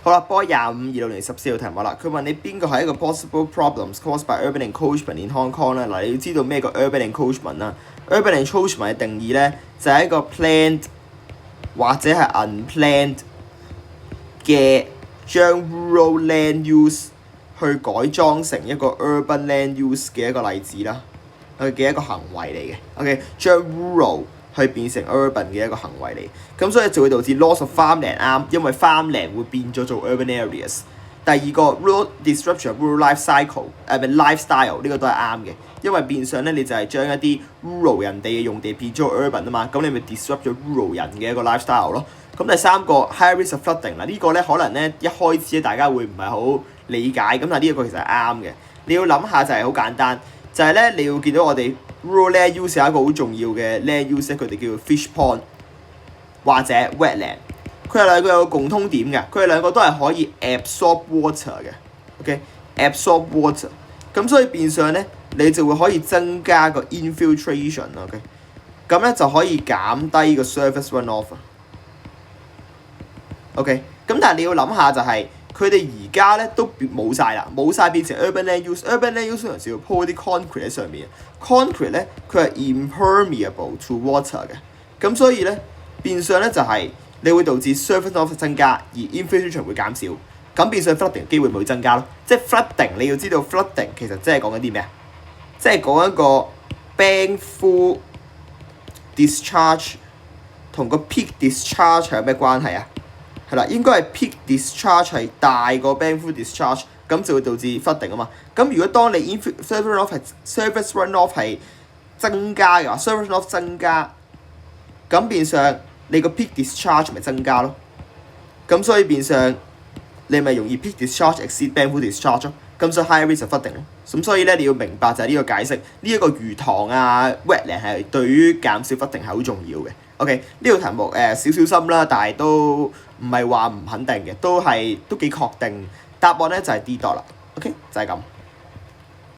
好啦，波25、26、14條題目啦，佢問你邊個係一個 possible problems caused by urban encroachment in Hong Kong 咧？嗱，你要知道咩叫 urban encroachment 啦。urban encroachment 嘅定義咧就係一個 planned 或者係 unplanned 嘅將 rural land use 去改裝成一個 urban land use 嘅一個例子啦，嘅一個行為嚟嘅。OK， 將 rural 去變成 urban 嘅一個行為嚟，咁所以就會導致 loss of farmland 啱，因為 farmland 會變咗做 urban areas。第二個 rural disruption of rural life cycle， lifestyle 呢個都係啱嘅，因為變相咧你就係將一啲 rural 人哋嘅用地變咗 urban 啊嘛，咁你咪 disrupt 咗 rural 人嘅一個 lifestyle 咯。咁第三個 high risk of flooding 啦，呢個咧可能咧一開始咧大家會唔係好理解，咁但係呢一個其實係啱嘅。你要諗下就係好簡單，就係咧你要見到我哋 rural land use 有一個好重要嘅 land use， 佢哋叫 fish pond 或者 wetland。佢哋兩個有個共通點嘅，佢哋兩個都係可以 absorb water 嘅 ，OK，absorb water。咁所以變相咧，你就會可以增加個 infiltration，OK，咁咧就可以減低個 surface runoff。OK， 咁但係你要諗下就係，佢哋而家咧都冇晒啦，冇晒變成 urban land use。urban land use 通常要鋪啲 concrete 喺上面 ，concrete 咧佢係 impermeable to water 嘅，咁所以咧變相咧就係、你會導致 surface runoff 增加，而 infiltration 會減少，咁變相 flooding 機會咪會增加咯。即係 flooding， 你要知道 flooding 其實即係講緊啲咩啊？即係講一個 bank discharge 同個 peak discharge 係有咩關係啊？係啦，應該係 peak discharge 係大過 bank discharge， 咁就會導致 flooding 啊嘛。咁如果當你 surface runoff 係增加嘅話 ，surface runoff 增加，咁變相你個 peak discharge 咪增加咯，咁所以變相你咪容易 peak discharge exceed bank discharge 咯，咁所以 high risk of flooding 咯。咁所以咧你要明白就係呢個解釋，呢一個魚塘啊 wetland 係對於減少 flooding 係好重要嘅。OK， 呢個題目少少深啦，但係都唔係話唔肯定嘅，都幾確定。答案咧就係 D 多啦。OK， 就係咁。